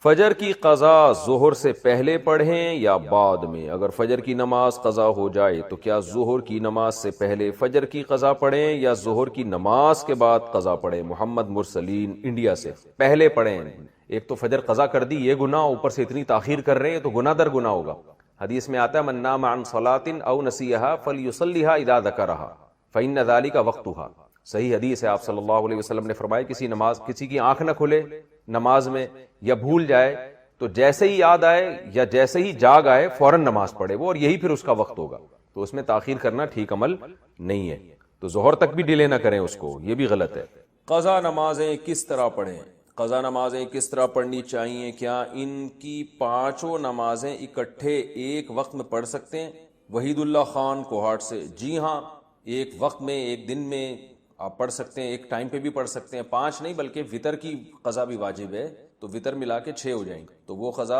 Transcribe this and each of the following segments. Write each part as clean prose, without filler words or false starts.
फजर की कज़ा ज़ोहर से पहले पढ़ें या बाद में? अगर फजर की नमाज कज़ा हो जाए तो क्या ज़ोहर की नमाज से पहले फजर की कज़ा पढ़ें या ज़ोहर की नमाज के बाद कज़ा पढ़ें? मोहम्मद मुरसलीन इंडिया से। पहले पढ़ें। एक तो फजर कज़ा कर दी, ये गुनाह, ऊपर से इतनी ताखीर कर रहे हैं तो गुनाह दर गुनाह होगा। हदीस में आता है, मन नाम अन सलातिन औ नसीहा फलयुसल्लिहा इज़ा ज़करहा फ़इन्न ज़ालिका वक़्तुहा। सही हदीस है। आप सल्लल्लाहु अलैहि वसल्लम ने फरमाया, किसी की आंख न खुले नमाज में या भूल जाए तो जैसे ही याद आए या जैसे ही जाग आए फौरन नमाज पढ़े वो, और यही फिर उसका वक्त होगा। तो उसमें ताखीर करना ठीक अमल नहीं है। तो जोहर तक भी डिले ना करें उसको, ये भी गलत है। कज़ा नमाजें किस तरह पढ़ें? कज़ा नमाजें किस तरह पढ़नी चाहिए? क्या इनकी पांचों नमाजें इकट्ठे एक वक्त में पढ़ सकते हैं? वहीदुल्लाह खान कोहाट से। जी हाँ, एक वक्त में, एक दिन में आप पढ़ सकते हैं। एक टाइम पे भी पढ़ सकते हैं। 5 नहीं बल्कि वितर की कज़ा भी वाजिब है, तो वितर मिला के 6 हो जाएंगे, तो वो कज़ा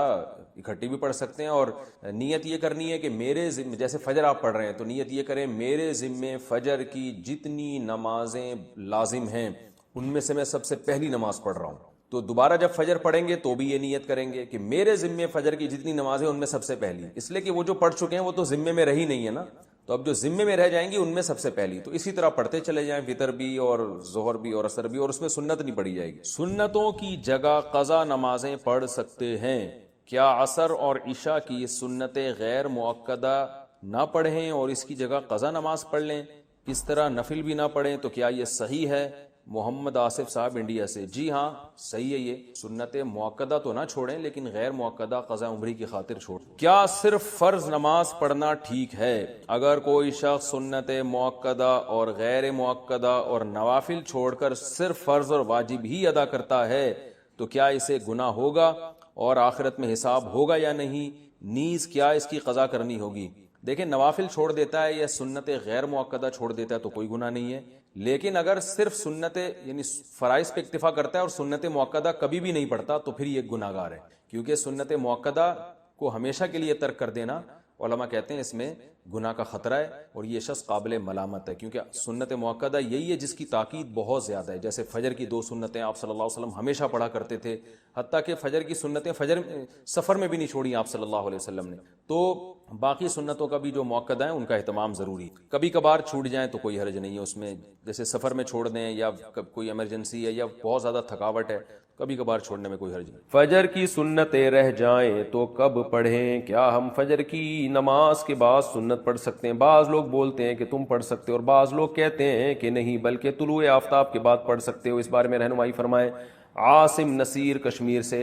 इकट्ठी भी पढ़ सकते हैं। और नीयत ये करनी है कि मेरे ज़िम्मे, जैसे फजर आप पढ़ रहे हैं तो नीयत ये करें, मेरे ज़िम्मे फजर की जितनी नमाजें लाजिम हैं उनमें से मैं सबसे पहली नमाज पढ़ रहा हूँ। तो दोबारा जब फजर पढ़ेंगे तो भी ये नियत करेंगे कि मेरे ज़िम्मे फजर की जितनी नमाजें उनमें सबसे पहली, इसलिए कि वो जो पढ़ चुके हैं वो तो ज़िम्मे में रही नहीं है ना, तो अब जो जिम्मे में रह जाएंगी उनमें सबसे पहली। तो इसी तरह पढ़ते चले जाएं, वितर भी और जोहर भी और असर भी, और उसमें सुन्नत नहीं पढ़ी जाएगी। सुन्नतों की जगह कज़ा नमाजें पढ़ सकते हैं। क्या असर और इशा की सुन्नतें गैर मुअक्कदा ना पढ़ें और इसकी जगह कज़ा नमाज पढ़ लें? इस तरह नफिल भी ना पढ़ें तो क्या ये सही है? मोहम्मद आसिफ साहब इंडिया से। जी हाँ, सही है। ये सुन्नत मुअक्कदा तो ना छोड़ें, लेकिन गैर मुअक्कदा क़ज़ा उम्री की खातिर छोड़। क्या सिर्फ फ़र्ज नमाज पढ़ना ठीक है? अगर कोई शख्स सुन्नत मुअक्कदा और गैर मुअक्कदा और नवाफिल छोड़कर सिर्फ फ़र्ज और वाजिब ही अदा करता है तो क्या इसे गुनाह होगा और आखिरत में हिसाब होगा या नहीं? नीज क्या इसकी क़ज़ा करनी होगी? देखें, नवाफिल छोड़ देता है या सुन्नत गैर मुअक्कदा छोड़ देता है तो कोई गुनाह नहीं है, लेकिन अगर सिर्फ सुन्नत यानी फ़राइज़ पे इक्तिफा करता है और सुन्नत मुअक्कदा कभी भी नहीं पढ़ता तो फिर ये गुनाहगार है, क्योंकि सुन्नत मुअक्कदा को हमेशा के लिए तर्क कर देना, उलमा कहते हैं इसमें गुनाह का खतरा है और ये शख्स काबिल मलामत है, क्योंकि सुन्नत मुअक्कदा यही है जिसकी ताकीद बहुत ज़्यादा है। जैसे फ़जर की 2 सुन्नतें आप सल्लल्लाहु अलैहि वसल्लम हमेशा पढ़ा करते थे, हत्ता कि फ़जर की सुन्नतें फजर सफ़र में भी नहीं छोड़ी आप सल्लल्लाहु अलैहि वसल्लम ने। तो बाकी सुन्नतों का भी जो मुअक्कदा है उनका एहतमाम ज़रूरी। कभी कभार छूट जाए तो कोई हर्ज नहीं है उसमें, जैसे सफ़र में छोड़ दें या कोई इमरजेंसी है या बहुत ज़्यादा थकावट है, कभी कभार छोड़ने में कोई हर्ज नहीं। फजर की सुन्नतें रह जाएं तो कब पढ़ें? क्या हम फजर की नमाज के बाद सुन्नत पढ़ सकते हैं? बाज़ लोग बोलते हैं कि तुम पढ़ सकते हो और बाज़ लोग कहते हैं कि नहीं, बल्कि तुलुए आफ्ताब के बाद पढ़ सकते हो। इस बारे में रहनुमाई फरमाएं। आसिम नसीर कश्मीर से।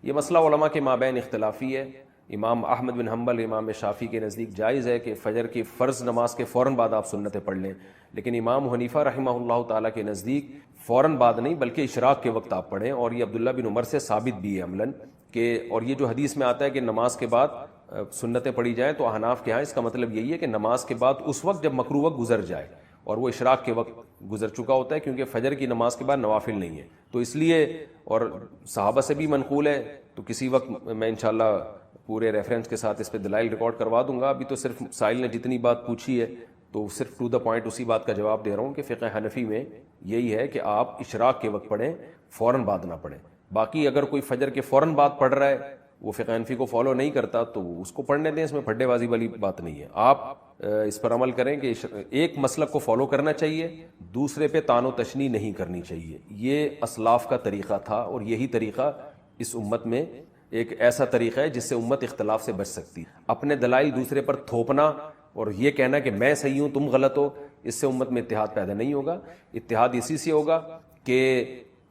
ये मसला उलमा के माबैन इख्तलाफी है। इमाम अहमद बिन हम्बल, इमाम शाफ़ी के नज़दीक जायज़ है कि फ़जर की फ़र्ज़ नमाज के फ़ौरन बाद आप सुन्नतें पढ़ लें, लेकिन इमाम हनीफ़ा रहमहुल्लाह ताला के नज़दीक फ़ौरन बाद नहीं बल्कि इशराक के वक्त आप पढ़ें, और ये अब्दुल्ला बिन उमर से साबित भी है अमलन के। और ये जो हदीस में आता है कि नमाज के बाद सुन्नतें पढ़ी जाएँ, तो अहनाफ के यहाँ इसका मतलब यही है कि नमाज के बाद उस वक्त जब मकरूह वक्त गुजर जाए, और वो इशराक के वक्त गुजर चुका होता है, क्योंकि फ़जर की नमाज के बाद नवाफिल नहीं है, तो इसलिए। और सहाबा से भी मनकूल है, तो किसी वक्त मैं इंशाअल्लाह पूरे रेफरेंस के साथ इस पर दलाइल रिकॉर्ड करवा दूंगा। अभी तो सिर्फ साहिल ने जितनी बात पूछी है तो सिर्फ टू द पॉइंट उसी बात का जवाब दे रहा हूँ कि फ़िक़्ह हनफी में यही है कि आप इशराक के वक्त पढ़ें, फ़ौरन बाद ना पढ़ें। बाकी अगर कोई फजर के फ़ौरन बाद पढ़ रहा है, वो फ़िक़्ह हनफी को फॉलो नहीं करता, तो उसको पढ़ने दें, इसमें फड्डेबाजी वाली बात नहीं है। आप इस पर अमल करें कि एक मसलक को फॉलो करना चाहिए, दूसरे पे तानो तशनी नहीं करनी चाहिए। ये असलाफ का तरीक़ा था और यही तरीक़ा इस उम्मत में एक ऐसा तरीक़ा है जिससे उम्मत इख्तलाफ से बच सकती है। अपने दलाइल दूसरे पर थोपना और ये कहना कि मैं सही हूँ तुम गलत हो, इससे उम्मत में इत्तेहाद पैदा नहीं होगा। इत्तेहाद इसी से होगा कि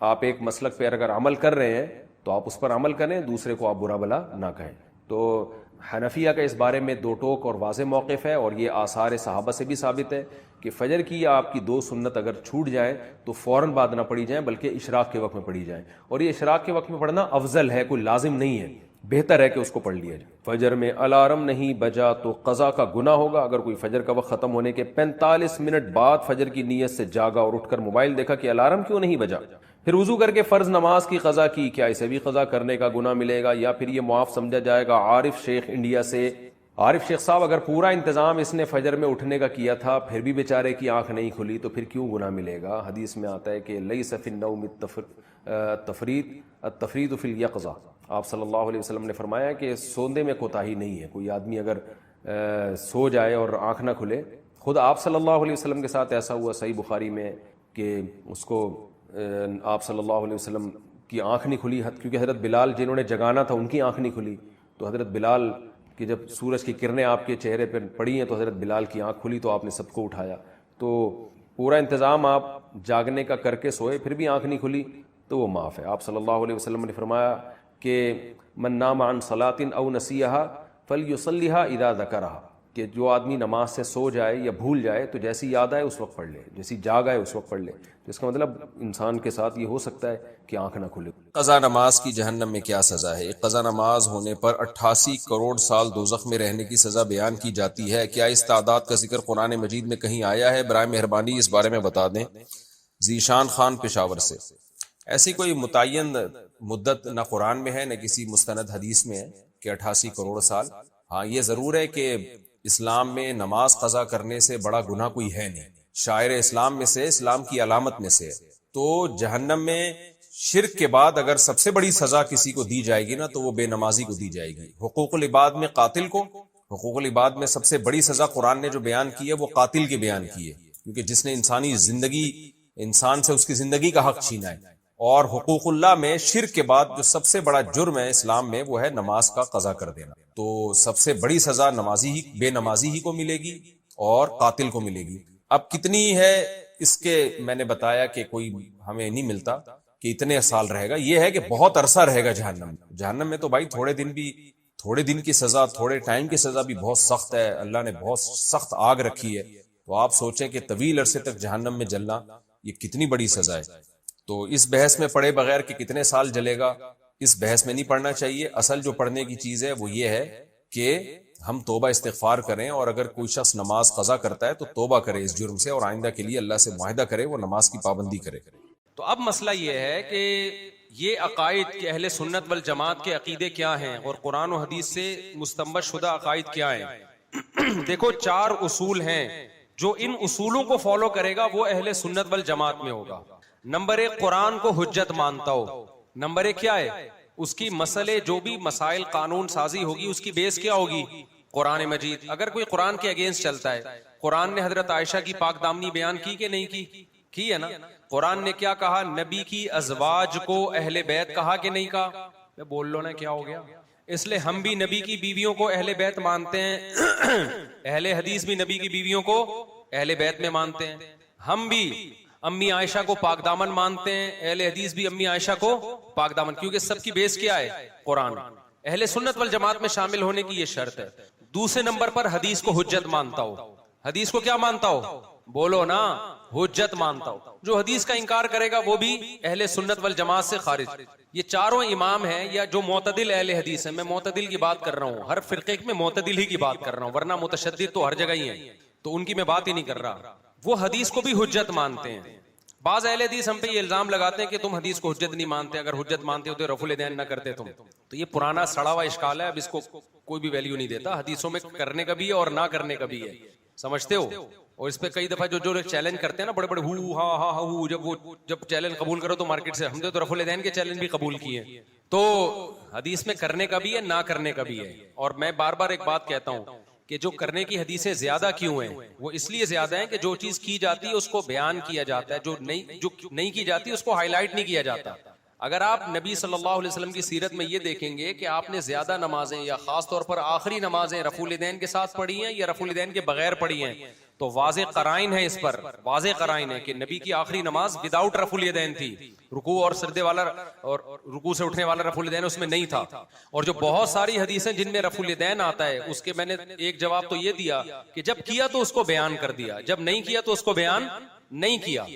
आप एक मसलक पर अगर अमल कर रहे हैं तो आप उस पर अमल करें, दूसरे को आप बुरा भला ना कहें। तो हनफिया का इस बारे में दो टोक और वाज़ेह मौक़िफ़ है, और ये आसार सहाबा से भी साबित है कि फ़जर की आपकी 2 सुन्नत अगर छूट जाए तो फ़ौरन बाद ना पढ़ी जाए बल्कि इशराक के वक्त में पढ़ी जाए। और ये इशराक के वक्त में पढ़ना अफजल है, कोई लाजिम नहीं है, बेहतर है कि उसको पढ़ लिया जाए। फजर में अलार्म नहीं बजा तो क़ज़ा का गुनाह होगा? अगर कोई फजर का वक्त ख़त्म होने के 45 मिनट बाद फजर की नीयत से जागा और उठकर मोबाइल देखा कि अलार्म क्यों नहीं बजा, फिर वुज़ू करके फ़र्ज़ नमाज की क़ज़ा की, क्या इसे भी क़ज़ा करने का गुनाह मिलेगा या फिर ये मुआफ़ समझा जाएगा? आरिफ शेख इंडिया से। आरिफ शेख साहब, अगर पूरा इंतज़ाम इसने फजर में उठने का किया था फिर भी बेचारे की आंख नहीं खुली तो फिर क्यों गुनाह मिलेगा? हदीस में आता है कि लई सफ़िन नौम तफरीद फिल यक़ज़ा। आप सल्लल्लाहु अलैहि वसल्लम ने फरमाया कि सोने में कोताही नहीं है। कोई आदमी अगर सो जाए और आँख ना खुले, खुद आप सल्लल्लाहु अलैहि वसल्लम के साथ ऐसा हुआ सही बुखारी में कि उसको आप सल्लल्लाहु अलैहि वसल्लम की आँख नहीं खुली, क्योंकि हज़रत बिलाल जिन्होंने जगाना था उनकी आँख नहीं खुली। तो हज़रत बिलाल की जब सूरज की किरणें आपके चेहरे पर पड़ी हैं तो हज़रत बिलाल की आँख खुली, तो आपने सबको उठाया। तो पूरा इंतज़ाम आप जागने का करके सोए, फिर भी आँख नहीं खुली तो वो माफ़ है। आप सल्लल्लाहु अलैहि वसल्लम ने फरमाया कि मन नाम अन सलातिन औ नसीहा फलयुसल्लिहा इदा ज़करहा, कि जो आदमी नमाज से सो जाए या भूल जाए तो जैसी याद आए उस वक्त पढ़ ले, जैसी जाग आए उस वक्त पढ़ ले। तो इसका मतलब इंसान के साथ ये हो सकता है कि आंख ना खुले। क़ज़ा नमाज की जहन्नम में क्या सज़ा है? क़ज़ा नमाज होने पर 88 करोड़ साल दोज़ख में रहने की सज़ा बयान की जाती है। क्या इस तादाद का जिक्र कुरान मजीद में कहीं आया है? बराए मेहरबानी इस बारे में बता दें। ज़ीशान खान पेशावर से। ऐसी कोई मुतय्यन मुद्दत न कुरान में है न किसी मुस्तनद हदीस में है कि 88 करोड़ साल। हाँ, ये ज़रूर है कि इस्लाम में नमाज क़ज़ा करने से बड़ा गुनाह कोई है नहीं। शायर इस्लाम में से, इस्लाम की अलामत में से। तो जहन्नम में शिर्क के बाद अगर सबसे बड़ी सजा किसी को दी जाएगी ना, तो वो बेनमाजी को दी जाएगी। हुकूकुल इबाद में कातिल को, हुकूकुल इबाद में सबसे बड़ी सजा कुरान ने जो बयान की है वो कातिल के बयान की है, क्योंकि जिसने इंसानी जिंदगी, इंसान से उसकी जिंदगी का हक छीना है। और हुकूकुल्लाह में शिर्क के बाद जो सबसे बड़ा जुर्म है इस्लाम में वो है नमाज का क़ज़ा कर देना। तो सबसे बड़ी सजा नमाजी ही, बेनमाजी ही को मिलेगी और कातिल को मिलेगी। अब कितनी है इसके मैंने बताया कि कोई हमें नहीं मिलता कि इतने साल रहेगा। यह है कि बहुत अरसा रहेगा जहन्नम। जहन्नम में तो भाई थोड़े दिन की सजा, थोड़े टाइम की सजा भी बहुत सख्त है। अल्लाह ने बहुत सख्त आग रखी है। तो आप सोचें कि तवील अरसे तक जहन्नम में जलना ये कितनी बड़ी सजा है। तो इस बहस में पढ़े बगैर कि कितने साल जलेगा, इस बहस में नहीं पढ़ना चाहिए। असल जो पढ़ने की चीज है वो ये है कि हम तौबा इस्तिग़फ़ार करें, और अगर कोई शख्स नमाज क़ज़ा करता है तो तौबा करे इस जुर्म से और आइंदा के लिए अल्लाह से मुआहिदा करे, वो नमाज की पाबंदी करे। तो अब मसला ये है कि ये अकायद के अहले सुन्नत वल जमात के अकीदे क्या हैं और कुरान और हदीस से मुस्तंबत शुदा अकायद क्या हैं। देखो, 4 उसूल हैं। जो इन उसूलों को फॉलो करेगा वो अहले सुन्नत वल जमात में होगा। नंबर 1, कुरान को हुज्जत मानता हो। नंबर 1 क्या है? उसकी मसले, जो भी मसाइल कानून साजी होगी उसकी बेस क्या होगी? कुरान मजीद। अगर कोई कुरान के अगेंस्ट चलता है, कुरान ने हजरत आयशा की पाक दामनी बयान की कि नहीं की है ना। कुरान ने क्या कहा? नबी की अजवाज को अहले बैत कहा कि नहीं कहा? मैं बोल लो ना, क्या हो गया। इसलिए हम भी नबी की बीवियों को अहले बैत मानते हैं। अहले हदीस भी नबी की बीवियों को अहले बैत में मानते हैं। हम भी अम्मी आयशा को पाकदामन मानते हैं, अहले हदीस भी अम्मी आयशा को पाकदामन, क्योंकि सबकी बेस क्या है? कुरान। अहले सुन्नत वल जमात में शामिल होने की ये शर्त है। दूसरे नंबर पर हदीस को हुज्जत मानता हो। हदीस को क्या मानता हो? बोलो ना, हुज्जत मानता हो। जो हदीस का इंकार करेगा वो भी अहले सुन्नत वल जमात से खारिज। ये चारों इमाम हैं या जो मोतदिल अहले हदीस है, मैं मोतदिल की बात कर रहा हूँ, हर फिरके में मोतदिल ही की बात कर रहा हूँ, वरना मुतशद्दिद तो हर जगह ही है, तो उनकी मैं बात ही नहीं कर रहा। वो हदीस को भी हुज्जत मानते हैं। बाज अहले हदीस हम पे ये इल्जाम लगाते हैं कि तुम हदीस को हुज्जत नहीं मानते, अगर हुज्जत मानते हो तो रफुल यदैन ना करते तुम। तो ये पुराना सड़ा हुआ इश्काल है, अब इसको कोई भी वैल्यू नहीं देता। हदीसों में करने का भी है और ना करने का भी है, समझते हो। और इस पे कई दफा जो लोग चैलेंज करते हैं ना, बड़े बड़े हु हा हा हु, जब चैलेंज कबूल करो तो मार्केट से, हमने तो रफुल यदैन के चैलेंज भी कबूल किए। तो हदीस में करने का भी है, ना करने का भी है। और मैं बार बार एक बात कहता हूँ कि जो करने की हदीसें ज्यादा क्यों हैं, वो इसलिए ज्यादा है कि जो चीज की जाती है उसको बयान किया जाता है, जो नहीं की जाती उसको हाईलाइट नहीं किया जाता। अगर आप नबी सल्लल्लाहु अलैहि वसल्लम की सीरत में ये देखेंगे कि आपने ज्यादा नमाजें या खास तौर पर आखिरी नमाजें रफुल यदैन के साथ पढ़ी हैं या रफुल यदैन के बगैर पढ़ी हैं, तो वाज़े कराइन है, इस पर वाज़े कराइन है कि नबी की आखिरी नमाज विदाउट रफुल यदैन थी। रुकू और सजदे वाला और रुकू से उठने वाला रफुल यदैन उसमें नहीं था। और जो बहुत सारी हदीसें जिनमें रफुल यदैन आता है, उसके मैंने एक जवाब तो ये दिया कि जब किया तो उसको बयान कर दिया, जब नहीं किया तो उसको बयान नहीं किया।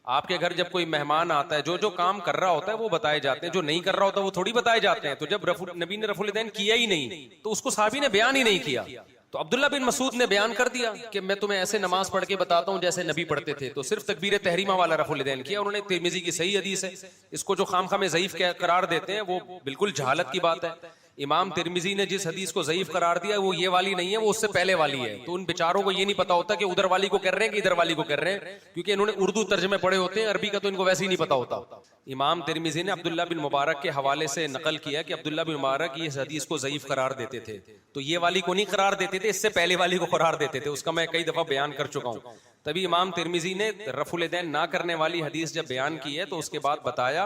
आपके घर जब कोई मेहमान आता है, जो काम कर रहा होता है वो बताए जाते हैं, जो नहीं कर रहा होता वो थोड़ी बताए जाते हैं। तो जब नबी ने रफुल यदैन किया ही नहीं तो उसको सहाबी ने बयान ही नहीं किया। तो अब्दुल्ला बिन मसूद ने बयान कर दिया कि मैं तुम्हें ऐसे नमाज पढ़ के बताता हूं जैसे नबी पढ़ते थे, तो सिर्फ तकबीर तहरीमा वाला रफुल यदैन किया उन्होंने। तिर्मिज़ी की सही हदीस है, इसको जो खामखा में ज़ईफ करार देते हैं वो बिल्कुल जहालत की बात है। इमाम तिरमिजी ने जिस हदीस को ज़ईफ करार दिया वो ये वाली नहीं है, वो उससे पहले वाली है। तो उन बेचारों को ये नहीं पता होता कि उधर वाली को कर रहे हैं कि इधर वाली को कर रहे हैं, क्योंकि इन्होंने उर्दू तर्जमे पढ़े होते हैं, अरबी का तो इनको वैसे ही नहीं पता होता। इमाम तिरमिजी ने अब्दुल्ला बिन मुबारक के हवाले से नकल किया कि अब्दुल्ला बिन मुबारक इस हदीस को ज़ईफ करार देते थे। तो ये वाली को नहीं करार देते थे, इससे पहले वाली को करार देते थे। उसका मैं कई दफा बयान कर चुका हूँ। तभी इमाम तिरमिजी ने रफुल यदैन ना करने वाली हदीस जब बयान की है तो उसके बाद बताया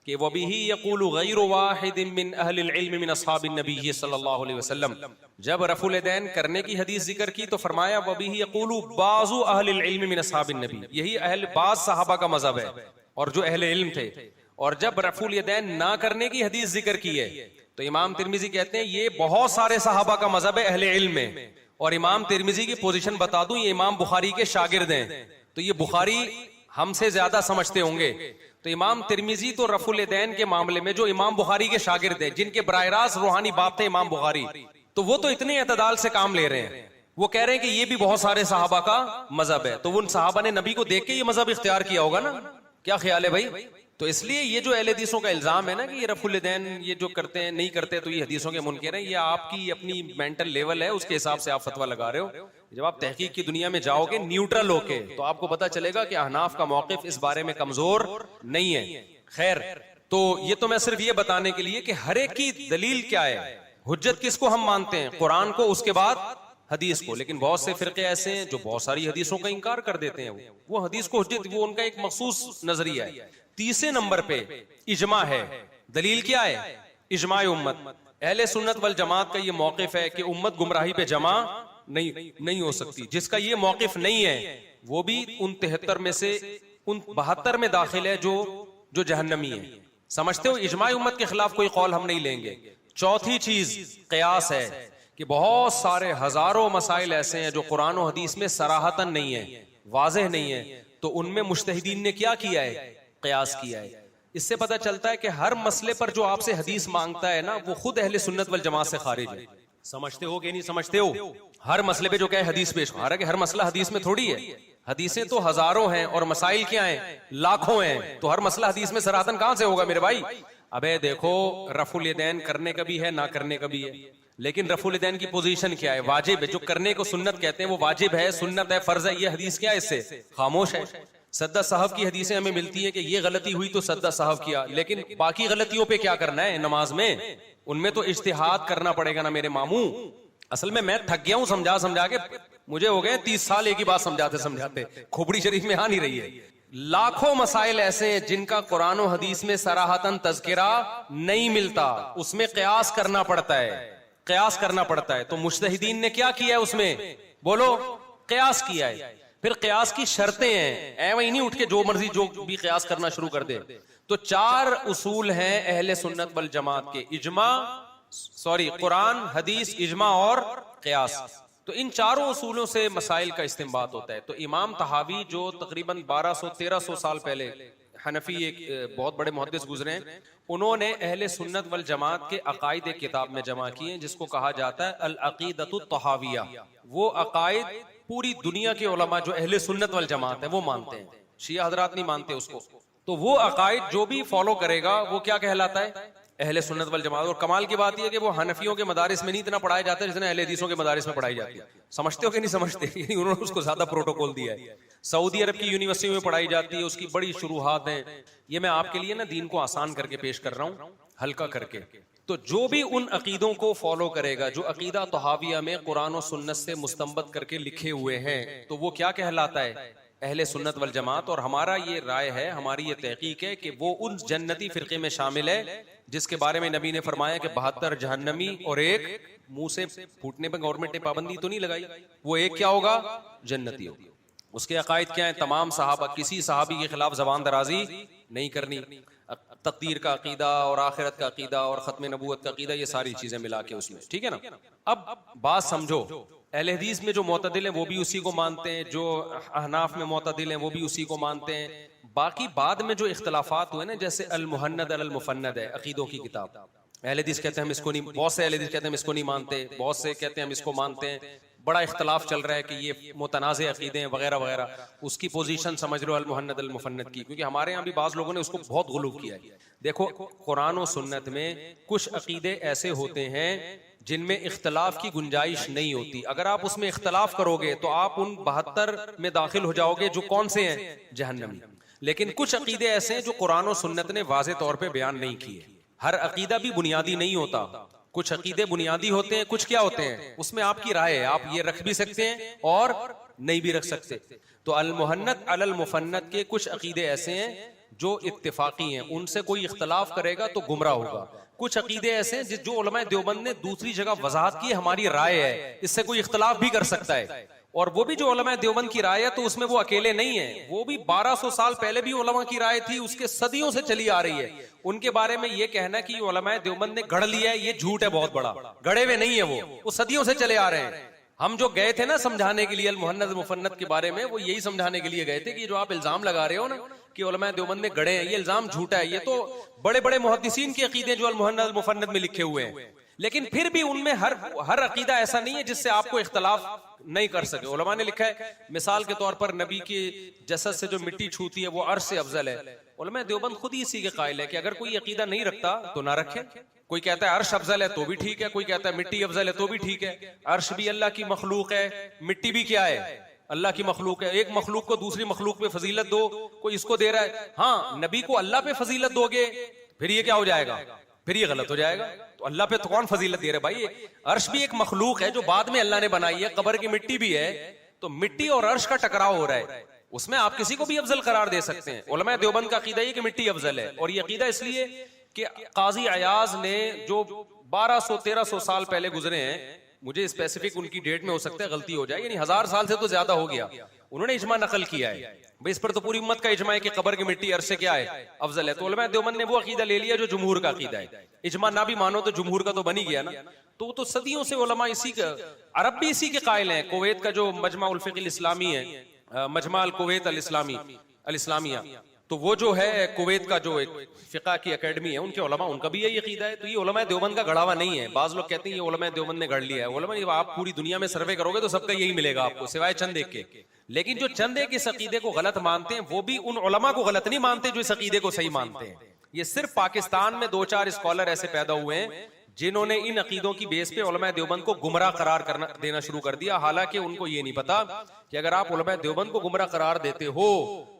कि वबिही यक़ूलु गैरु वाहिदिन मिन अहलिल इल्म मिन अस्हाबिन नबी सल्लल्लाहु अलैहि वसल्लम। जब रफुल यदैन करने की हदीस जिक्र की तो फरमाया वबिही यक़ूलु बाज़ु अहलिल इल्म मिन अस्हाबिन नबी, यही अहल बाज़ सहाबा का मजहब है और जो अहले इल्म थे। और जब रफुल यदैन ना करने की हदीस जिक्र की है तो इमाम तिरमिजी कहते हैं ये बहुत सारे सहाबा का मजहब है अहले इल्म में। और इमाम तिरमिजी की पोजीशन बता दूं, ये इमाम बुखारी के शागिर्द हैं, तो ये बुखारी हमसे ज्यादा समझते होंगे। तो इमाम तिरमिजी तो रफुल यदैन के मामले में जो इमाम बुखारी के शागिर्द हैं, जिनके बराह रास्त रूहानी बाप थे इमाम बुखारी, तो वो तो इतने एतदाल से काम ले रहे हैं। वो कह रहे हैं कि ये भी बहुत सारे सहाबा का मजहब है। तो उन सहाबा ने नबी को देख के ये मजहब इख्तियार किया होगा ना, क्या ख्याल है भाई? तो इसलिए ये जो अहले हदीसों का इल्जाम है ना कि ये रफुल यदैन ये जो करते हैं नहीं करते तो ये हदीसों के मुनकर हैं, ये आपकी अपनी मेंटल लेवल है, उसके हिसाब से आप फतवा लगा रहे हो। जब आप तहकीक की दुनिया में जाओगे न्यूट्रल होके तो आपको पता चलेगा कि अहनाफ का मौकिफ इस बारे में कमजोर नहीं है। खैर, तो ये तो मैं सिर्फ ये बताने के लिए कि हर एक की दलील क्या है, हुज्जत किसको हम मानते हैं, कुरान को, उसके बाद हदीस को। लेकिन बहुत से फिरके ऐसे हैं जो बहुत सारी हदीसों का इनकार कर देते हैं। वो हदीस को हुज्जत, वो उनका एक मखसूस नजरिया है। तीसरे नंबर पे इजमा है। दलील क्या है? इजमा उम्मत। अहले सुन्नत वल जमात का ये मौकिफ है कि उम्मत गुमराही पे जमा नहीं हो सकती। जिसका ये मौकिफ नहीं है वो भी उन 73 में से उन 72 में दाखिल है जो जहन्नमी है। समझते हो? इजमा उम्मत के खिलाफ कोई कौल हम नहीं लेंगे। चौथी चीज कयास है कि बहुत सारे हजारों मसाइल ऐसे हैं जो कुरान और हदीस में सराहतन नहीं है, वाज़ेह नहीं है, तो उनमें मुज्तहिदीन ने क्या किया है? कयास किया है। इससे पता चलता है कि हर मसले पर जो आपसे हदीस मांगता है ना, वो खुद अहले सुन्नत वल जमात से खारिज है। समझते हो कि नहीं समझते हो? हर मसले पे जो क्या है हदीस पेश, हालांकि हर मसला हदीस में थोड़ी है। हदीसें तो हजारों हैं और मसाइल क्या हैं? लाखों हैं। तो हर मसला हदीस में सराहतन कहां से होगा मेरे भाई? अबे देखो, रफुल यदैन करने का भी है, ना करने का भी है। लेकिन रफुल यदैन की पोजीशन क्या है? वाजिब है। जो करने को सुन्नत कहते हैं वो वाजिब है, सुन्नत है, फर्ज है। ये हदीस क्या है? इससे खामोश है। सद्दा साहब की हदीसें हमें मिलती है कि ये गलती हुई तो सद्दा साहब किया, लेकिन बाकी गलतियों पे क्या करना है नमाज में? उनमें तो इज्तिहाद करना पड़ेगा ना मेरे मामू। असल में मैं थक गया हूं समझा समझा के, मुझे हो गए 30 साल एक ही बात समझाते समझाते, खोपड़ी शरीफ में आ नहीं रही है। लाखों मसाइल ऐसे हैं जिनका कुरान और हदीस में सराहतन तज़किरा नहीं मिलता, उसमें कयास करना पड़ता है, कयास करना पड़ता है। तो मुज्तहिदीन ने क्या किया है उसमें? बोलो, कयास किया है। फिर कयास की शर्तें हैं, ऐ नहीं उठ के जो मर्जी जो भी कयास करना शुरू कर दे। तो 4 उसूल हैं अहले सुन्नत वल जमात के, कुरान, हदीस, इजमा और कयास। तो इन चारों उसूलों से मसाइल का इस्तिंबात होता है। तो इमाम तहावी जो तकरीबन 1200-1300 साल पहले, हनफी एक बहुत बड़े मुहद्दिस गुजरे हैं, उन्होंने अहले सुन्नत वल जमात के अकायद एक किताब में जमा किए जिसको कहा जाता है अल अकीदतु तहाविया। वो अकायद पूरी दुनिया के उलमा जो अहले सुन्नत वल जमात है वो मानते हैं, शिया हजरात नहीं मानते उसको। तो वो अकायद जो भी फॉलो करेगा वो क्या कहलाता है? अहले सुन्नत वल जमात। और कमाल की बात यह कि वो हनफियों के मदारिस में नहीं इतना पढ़ाया जाता है जितना अहले हदीसों के मदारिस में पढ़ाई जाती है। समझते हो कि नहीं समझते? उन्होंने उसको ज्यादा प्रोटोकॉल दिया है। सऊदी अरब की यूनिवर्सिटी में पढ़ाई जाती है, उसकी बड़ी शुरुआत है। ये मैं आपके लिए ना दीन को आसान करके पेश कर रहा हूँ, हल्का करके। तो जो भी उन अकीदों को फॉलो करेगा जो अकीदा तहाविया में कुरान और सुन्नत से मुस्तंबत करके लिखे हुए हैं, तो वो क्या कहलाता है? अहले सुन्नत वल जमात। और हमारा ये राय है, हमारी ये तहकीक है कि वो उन जन्नती फिरके में शामिल है जिसके बारे में नबी ने फरमाया कि 72 जहन्नमी और एक मुंह से फूटने पर गवर्नमेंट ने पाबंदी तो नहीं लगाई, वो एक क्या होगा? जन्नती होगा। उसके अकायद क्या है? तमाम सहाबा, किसी सहाबी के खिलाफ जबान दराजी नहीं करनी, तकदीर का अकीदा और आखिरत का अकीदा और खत्म नबूवत का अकीदा, ये सारी चीजें मिला के उसमें, ठीक है ना। अब बात समझो, अहले हदीस में जो मोतदिल हैं वो भी उसी को मानते हैं, जो अहनाफ में मोतदिल हैं वो भी उसी को मानते हैं। बाकी बाद में जो इख्तलाफात हुए ना, जैसे अल मुहन्नद अल मुफन्नद है अकीदों की किताब, अहले हदीस कहते हैं हम इसको नहीं, बहुत से अहले हदीस कहते हैं हम इसको नहीं मानते, बहुत से कहते हैं हम इसको मानते हैं। बड़ा इख्तलाफ चल रहा है कि ये मुतनाज़ अकीदे हैं वगैरह वगैरह, उसकी पोजीशन समझ लो अल-मुहन्नद अल-मुफन्नद की, क्योंकि हमारे यहाँ भी बाज़ लोगों ने उसको बहुत गुलूब किया है। देखो, कुरान और सुन्नत में कुछ अकीदे ऐसे होते हैं जिनमें इख्तलाफ की गुंजाइश नहीं होती। अगर आप उसमें इख्तलाफ करोगे तो आप उन 72 में दाखिल हो जाओगे जो कौन से हैं, जहन्नमी। लेकिन कुछ अकीदे ऐसे हैं जो कुरान और सुन्नत ने वाज़े तौर पे बयान नहीं किए। हर अकीदा भी बुनियादी नहीं होता, कुछ अकीदे बुनियादी होते हैं, कुछ क्या होते हैं उसमें आपकी राय है, आप ये रख भी सकते हैं और नहीं भी रख सकते। तो अल-मुहन्नद अल-मुफन्नद के कुछ अकीदे ऐसे हैं जो इत्तिफाकी हैं, उनसे कोई इख्तलाफ करेगा तो गुमराह होगा। कुछ अकीदे ऐसे हैं जो उलमाए देवबंद ने दूसरी जगह वजाहत की, हमारी राय है, इससे कोई इख्तलाफ भी कर सकता है। और वो भी जो उलमाए देवबंद की राय है तो उसमें वो अकेले नहीं है, वो भी 1200 साल पहले भी उलमा की राय थी, उसके सदियों से चली आ रही है। उनके बारे में ये कहना कि उलमाए देवबंद ने गढ़ लिया है, ये झूठ है बहुत बड़ा। गढ़े हुए नहीं है, वो सदियों से चले आ रहे हैं। हम जो गए थे ना समझाने के लिए अल-मुहन्नद मुफन्नद के बारे में, वो यही समझाने के लिए गए थे कि जो आप इल्जाम लगा रहे हो ना कि उलमाए देवबंद ने गढ़े हैं, ये इल्जाम झूठा है। ये तो बड़े बड़े मुहद्दिसीन के अकीदे जो अल-मुहन्नद मुफन्नद में लिखे हुए हैं, लेकिन फिर भी उनमें हर अकीदा ऐसा नहीं है जिससे आपको इख्तलाफ नहीं कर सके। उलमा ने लिखा है मिसाल के तौर पर नबी के जसद से जो मिट्टी छूती है वो अर्श से अफजल है। उलमा देवबंद खुद ही इसी के कायल है कि अगर कोई अकीदा नहीं रखता तो ना रखे। कोई कहता है अर्श अफजल है तो भी ठीक है, कोई कहता है मिट्टी अफजल है तो भी ठीक है। अर्श भी अल्लाह की मखलूक है, मिट्टी भी क्या है, अल्लाह की मखलूक है। एक मखलूक को दूसरी मखलूक पे फजीलत दो, कोई इसको दे रहा है। हाँ, नबी को अल्लाह पे फजीलत दोगे फिर ये क्या हो जाएगा, फिर ये गलत हो जाएगा। तो अल्लाह पे तो कौन फजीलत दे रहे भाई? अर्श भी एक मखलूक है जो बाद में अल्लाह ने बनाई है, कब्र की मिट्टी भी है, तो मिट्टी और अर्श का टकराव हो रहा है, उसमें आप किसी को भी अफजल करार दे सकते हैं। उलमा देवबंद का अकीदा है कि मिट्टी अफजल है, और ये अकीदा इसलिए कि काजी अयाज ने जो 1200-1300 साल पहले गुजरे हैं, मुझे स्पेसिफिक उनकी डेट में हो सकता है गलती हो जाए, यानी 1000 साल से तो ज्यादा हो गया, उन्होंने इजमा नकल किया है। भाई इस पर तो पूरी उम्मत का इजमा है कि कब्र की मिट्टी अर्श से क्या है, अफजल है। तो उलमा देवबंद ने वो अकीदा ले लिया जो जुमहूर का अकीदा है। इजमा ना भी मानो तो जुमहूर का तो बन ही गया ना। तो सदियों से उलमा इसी का, अरब भी इसी के कायल हैं। कुवैत का जो मजमा उल फिक़्ह इस्लामी है, मजमा अल कुवैत अल इस्लामी अल इस्लामिया, तो वो जो है कुवैत का जो एक फिक़ा की अकेडमी है, उनके उलमा उनका भी यही अकीदा है। तो ये उलमा देवबंद का गढ़ावा नहीं है। बाज लोग कहते हैं ये उलमा देवबंद ने गढ़ लिया है। उलमा, आप पूरी दुनिया में सर्वे करोगे तो सबका यही मिलेगा आपको, सिवाय चंद एक के। लेकिन जो चंद एक इस अकीदे को गलत मानते हैं, वो भी उन उलमा को गलत नहीं मानते जो इस अकीदे को सही मानते हैं। ये सिर्फ पाकिस्तान में 2-4 स्कॉलर ऐसे पैदा हुए हैं जिन्होंने इन अकीदों की बेस पे उलमा देवबंद को गुमराह करार देना शुरू कर दिया। हालांकि उनको ये नहीं पता कि अगर आप उलमा देवबंद को गुमराह करार देते हो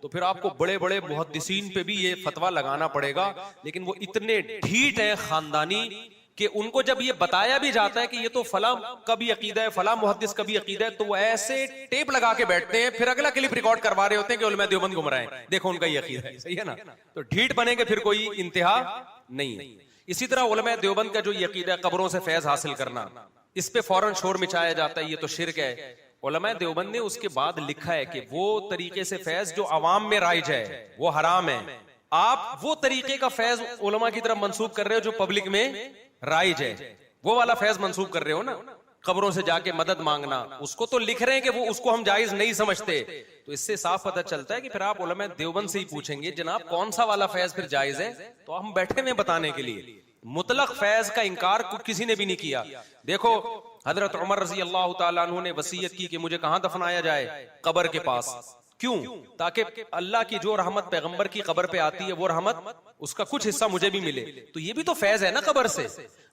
तो फिर आपको बड़े बड़े मुहद्दिसीन पे भी ये फतवा लगाना पड़ेगा। लेकिन वो इतने ढीठ हैं खानदानी कि उनको जब ये बताया भी जाता है कि ये तो फला का भी अकीदा है, फला मुहद्दिस का भी अकीदा है, तो वो ऐसे टेप लगा के बैठते हैं, फिर अगला क्लिप रिकॉर्ड करवा रहे होते हैं कि उलमा देवबंद गुमराह है, देखो उनका ये अकीदा है। सही है ना? तो ढीठ बनेंगे फिर कोई इंतहा नहीं है। इसी तरह उलमा देवबंद का जो ये अकीदा है कब्रों से फैज हासिल करना, इस पे फौरन शोर मचाया जाता है, ये तो शिर्क है। उलमा देवबंद ने उसके बाद लिखा है कि वो तरीके से फैज जो अवाम में राइज है वो हराम है। आप वो तरीके का फैज उलमा की तरफ मंसूब कर रहे हो जो पब्लिक में राइज है, वो वाला फैज मंसूब कर रहे हो ना। कब्रों से जाके मदद मांगना, उसको तो लिख रहे हैं कि वो उसको हम जायज नहीं समझते। तो इससे साफ पता चलता है कि फिर आप उलमा देवबंद से ही पूछेंगे जनाब कौन सा वाला फैज फिर जायज है, तो हम बैठे में बताने के लिए। मुतलक फैज का इनकार किसी ने भी नहीं किया। देखो हजरत उमर रजी अल्लाह तआला अन्हु ने वसीयत की कि मुझे कहां दफनाया जाए, कब्र के पास। क्यों? ताकि अल्लाह की जो रहमत पैगंबर की कब्र पे आती है वो रहमत उसका कुछ हिस्सा मुझे भी मिले। तो ये भी तो फैज है ना कब्र से।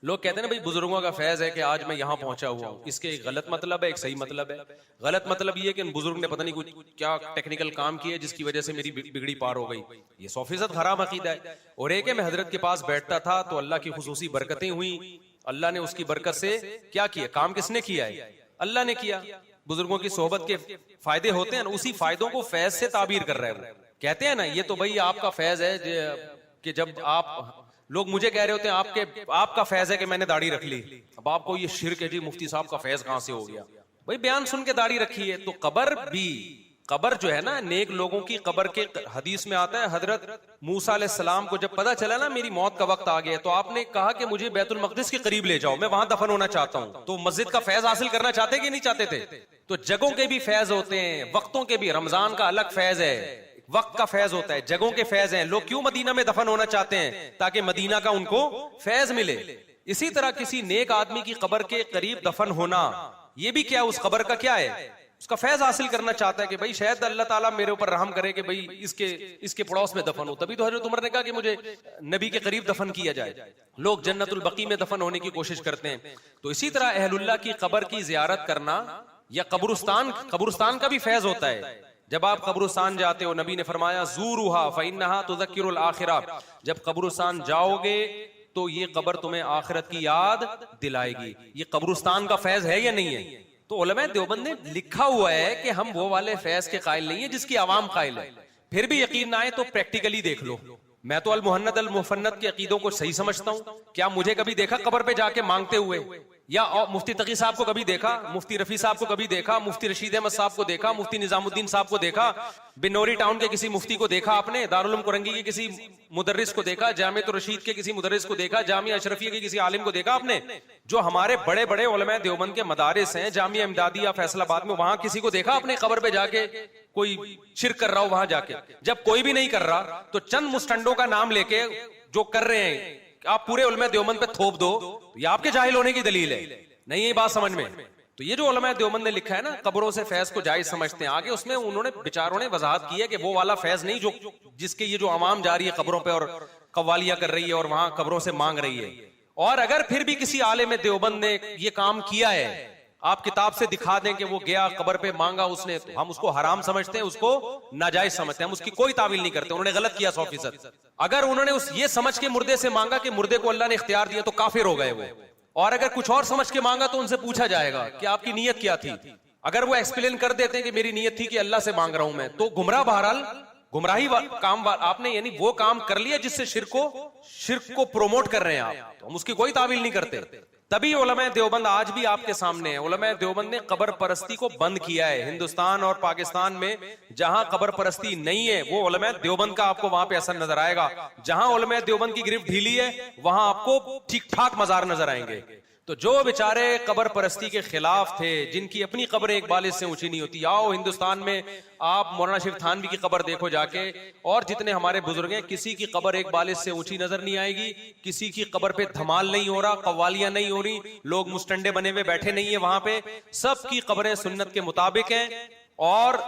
लोग कहते हैं ना भाई बुजुर्गों का फैज है कि आज मैं यहाँ पहुंचा हुआ हूँ, इसके एक गलत मतलब है, एक सही मतलब है। गलत मतलब ये कि उन बुजुर्ग ने पता नहीं कुछ क्या टेक्निकल काम किया जिसकी वजह से मेरी बिगड़ी पार हो गई, ये 100% हराम अकीदा है। और एक है मैं हजरत के पास बैठता था तो अल्लाह की खुसूसी बरकतें हुई, अल्लाह ने उसकी बरकत से क्या किया, काम किसने किया है? अल्लाह ने किया। बुजुर्गों की सोहबत के फायदे होते हैं ना, उसी फायदों को फैज से ताबीर कर रहे हैं। कहते हैं ना ये तो भाई आपका फैज है कि जब आप लोग मुझे कह रहे होते हैं आपका फैज है कि मैंने दाढ़ी रख ली। अब आपको ये शिर्क है जी, मुफ्ती साहब का फैज कहां से हो गया? भाई बयान सुन के दाढ़ी रखी है। तो कब्र जो है ना, नेक लोगों की कब्र के हदीस में आता है हजरत मूसा अलैहिस्सलाम को जब पता चला ना मेरी मौत का वक्त आ गया, तो आपने कहा कि मुझे बैतुल मक़दिस के करीब ले जाओ, मैं वहां दफन होना चाहता हूं। तो मस्जिद का फैज हासिल करना चाहते कि नहीं चाहते थे? तो जगहों के भी फैज होते हैं, वक्तों के भी। रमजान का अलग फैज है, वक्त का फैज होता है, जगहों के फैज हैं। लोग क्यों मदीना में दफन होना चाहते हैं? ताकि मदीना का उनको फैज मिले। इसी तरह किसी नेक आदमी की कब्र के करीब दफन होना ये भी क्या, उस कब्र का क्या है, उसका फैज हासिल करना चाहता है कि भाई शायद अल्लाह ताला मेरे ऊपर रहम करे कि भाई इसके पड़ोस में दफन हो। तभी तो हजरत उमर ने कहा कि मुझे नबी के करीब दफन किया जाए। लोग जन्नतुल बकी में दफन होने की कोशिश करते हैं। तो इसी तरह अहलुल्लाह की कब्र की जियारत करना या कब्रिस्तान का भी फैज होता है। जब आप कब्रिस्तान जाते हो, नबी ने फरमाया ज़ूरुहा फ़इन्नहा तुज़क्किरुल आखिरा, जब कब्रिस्तान जाओगे तो ये कब्र तुम्हें आखिरत की याद दिलाएगी। ये कब्रिस्तान का फैज है या नहीं है? तो उलमा देवबंद ने लिखा हुआ है कि हम वो वाले फैज के कायल नहीं है जिसकी आवाम कायल है। फिर भी यकीन ना आए तो प्रैक्टिकली देख लो। मैं तो अल मुहन्नद अल मुफन्नद के अकीदों को सही समझता हूं। क्या मुझे कभी देखा कब्र पे जाके मांगते हुए? या मुफ्ती तकी साहब को कभी देखा? मुफ्ती रफी साहब को कभी देखा? मुफ्ती रशीद अहमद साहब को देखा? मुफ्ती निजामुद्दीन साहब को देखा? बिनौरी टाउन के किसी मुफ्ती को देखा आपने? दारुल उलूम कुरंगी के किसी मुदर्रिस को देखा? जामिअत रशीद के किसी मुदर्रिस को देखा? जामिया अशरफिया के किसी आलिम को देखा आपने? जो हमारे बड़े बड़े उलमा देवबंद के मदारिस हैं, जामिया इमदादिया फैसलाबाद में, वहां किसी को देखा आपने कब्र पे जाके कोई शिरक कर रहा हो वहां जाके? जब कोई भी नहीं कर रहा तो चंद मुस्टंडों का नाम लेके जो कर रहे हैं आप पूरे उलमा देवबंद पे थोप दो, तो ये आपके जाहिल होने की दलील है। नहीं ये बात समझ में? तो ये जो उलमा देवबंद ने लिखा है ना, कब्रों से फैज को जायज समझते हैं, आगे उसमें उन्होंने बेचारों ने वजाहत की है कि वो वाला फैज नहीं जो जिसके ये जो आवाम जा रही है कब्रों पे और कव्वालियां कर रही है और वहां कब्रों से मांग रही है। और अगर फिर भी किसी आलिम देवबंद ने ये काम किया है, आप किताब से दिखा दें कि वो गया कब्र पे मांगा उसने, तो हम उसको हराम समझते हैं, उसको नाजायज समझते हैं, हम उसकी कोई तावील नहीं करते। उन्होंने गलत किया 100%। अगर उन्होंने ये समझ के मुर्दे से मांगा कि मुर्दे को अल्लाह ने इख्तियार दिया तो काफिर हो गए वो। और अगर कुछ और समझ के मांगा तो उनसे पूछा जाएगा कि आपकी नीयत क्या थी। अगर वो एक्सप्लेन कर देते हैं कि मेरी नीयत थी कि अल्लाह से मांग रहा हूं मैं, तो गुमराह, बहरहाल गुमराही काम आपने यानी वो काम कर लिया जिससे शिर्क को प्रोमोट कर रहे हैं आप, तो हम उसकी कोई तावील नहीं करते। तभी उलमा देवबंद आज भी आपके सामने है। उलमा देवबंद ने कब्र परस्ती को बंद किया है। हिंदुस्तान और पाकिस्तान में जहां कब्र परस्ती नहीं है वो उलमा देवबंद का आपको वहां पे असर नजर आएगा। जहां उलमा देवबंद की गिरफ्त ढीली है वहां आपको ठीक ठाक मजार नजर आएंगे। तो जो बेचारे कब्र परस्ती के खिलाफ थे, जिनकी अपनी कब्र एक बालिश से ऊंची नहीं होती, आओ हिंदुस्तान में आप मौलाना शरीफ थानवी की कब्र देखो जाके, और जितने हमारे बुजुर्ग हैं किसी की कब्र एक बालिश से ऊंची नजर नहीं आएगी। किसी की कब्र पे धमाल नहीं हो रहा, कव्वालियां नहीं हो रही, लोग मुस्टंडे बने हुए बैठे नहीं है वहां पे। सबकी कब्रें सुन्नत के मुताबिक हैं और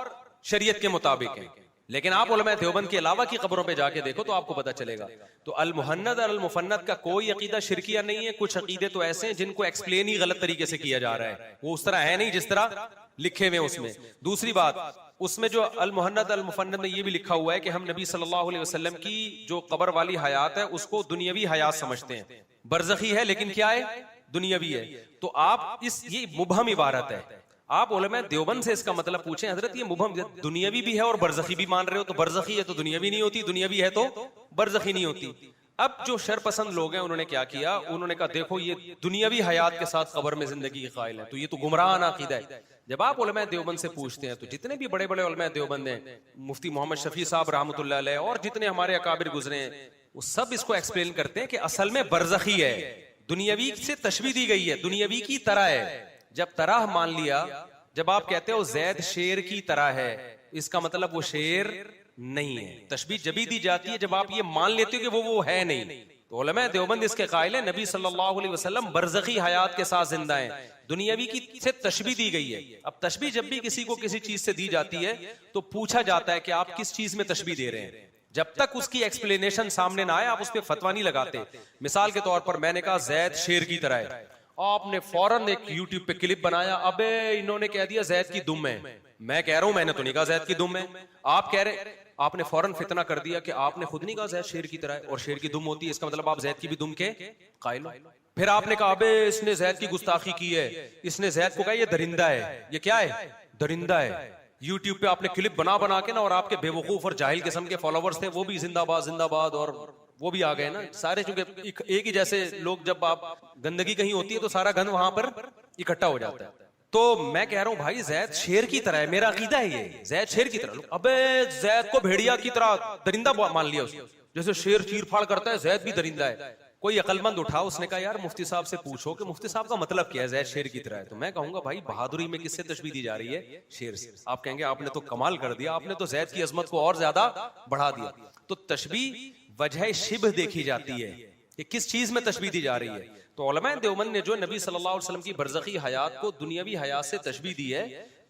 शरीयत के मुताबिक हैं। लेकिन आप उलमा देवबंद के अलावा की कब्रों पे जाके देखो तो आपको पता चलेगा। तो अल मुहन्नद और अल मुफन्नद का कोई अकीदा शिरकिया नहीं है। कुछ अकीदे तो ऐसे हैं जिनको एक्सप्लेन ही गलत तरीके से किया जा रहा है, वो उस तरह है नहीं जिस तरह लिखे हुए उसमें। दूसरी बात, उसमें जो अल मुहन्नद अल मुफन्नद में ये भी लिखा हुआ है कि हम नबी सल्लल्लाहु अलैहि वसल्लम की जो कब्र वाली हयात है उसको दुनियावी हयात समझते हैं। बरज़खी है लेकिन क्या है, दुनियावी है। तो आप ये मुबहम इबारत है। आप उलमा देवबंद से इसका मतलब पूछें, हजरत ये मुबहम दुनियावी भी है और बरज़खी भी मान रहे हो, तो बरज़खी है तो दुनियावी नहीं होती, दुनियावी है तो बरज़खी नहीं होती। अब जो शरपसंद लोग हैं उन्होंने क्या किया, उन्होंने कहा देखो ये दुनियावी हयात के साथ कब्र में जिंदगी के कायल है, तो ये तो गुमराह अकीदा है। जब आप उलमा देवबंद से पूछते हैं तो जितने भी बड़े बड़े उलमा देवबंद हैं, मुफ्ती मोहम्मद शफी साहब रहमतुल्लाह अलैह और जितने हमारे अकाबिर गुजरे हैं, वो सब इसको एक्सप्लेन करते हैं कि असल में बरज़खी है, दुनियावी से तशबीह दी गई है, दुनियावी की तरह है। जब तरह मान लिया, जब आप कहते हो जैद शेर की तरह है, इसका मतलब वो शेर नहीं है। तशबीह जब दी जाती है जब आप ये मान लेते हो कि वो है नहीं। तो उलमा देवबंद इसके कायल है नबी सल्लल्लाहु अलैहि वसल्लम बरज़खी हयात के साथ जिंदा हैं, दुनियावी की से तशबीह दी गई है। अब तशबीह जब भी किसी को किसी चीज से दी जाती है तो पूछा जाता है कि आप किस चीज में तशबीह दे रहे हैं। जब तक उसकी एक्सप्लेनेशन सामने ना आए आप उस पर फतवा नहीं लगाते। मिसाल के तौर पर मैंने कहा जैद शेर की तरह है, आपने फौरन एक यूट्यूब पे क्लिप बनाया, अबे इन्होंने कह दिया जैद की दुम है। मैं कह रहा हूं मैंने तो नहीं कहा जैद की दुम है, आप कह रहे, आपने फौरन फितना कर दिया कि आपने खुद नहीं कहा जैद शेर की तरह है और शेर की दुम होती है, इसका मतलब आप जैद की भी दुम के कायल हो। फिर आपने कहा अबे इसने जैद की गुस्ताखी की है, इसने जैद को कहा ये दरिंदा है। ये क्या है, दरिंदा है। यूट्यूब पे आपने क्लिप बना बना के ना, और आपके बेवकूफ और जाहिल किस्म के फॉलोवर्स थे, वो भी जिंदाबाद जिंदाबाद और वो भी आ गए ना सारे, चूंकि एक ही जैसे लोग, जब आप गंदगी कहीं होती है तो सारा गंद वहां पर इकट्ठा हो जाता है। तो मैं कह रहा हूं भाई जैद शेर की तरह है, मेरा अकीदा है ये, जैद शेर की तरह। अबे जैद को भेड़िया की तरह दरिंदा मान लिया उसने, जैसे शेर चीर फाड़ करता है जैद भी दरिंदा है। कोई अकलमंद उठा, उसने कहा यार मुफ्ती साहब से पूछो कि मुफ्ती साहब का मतलब क्या है जैद शेर की तरह है। तो मैं कहूंगा भाई बहादुरी में किससे तशबीह दी जा रही है, शेर से। आप कहेंगे आपने तो कमाल कर दिया, आपने तो जैद की अजमत को और ज्यादा बढ़ा दिया। तो तशबीह वजह शिब्ह देखी जाती है कि किस चीज में तशबीह दी जा रही है। तो उलमा देवबंद ने जो नबी सल्लल्लाहु अलैहि वसल्लम की बरज़खी हयात को दुनियावी हयात से तशबीह दी है,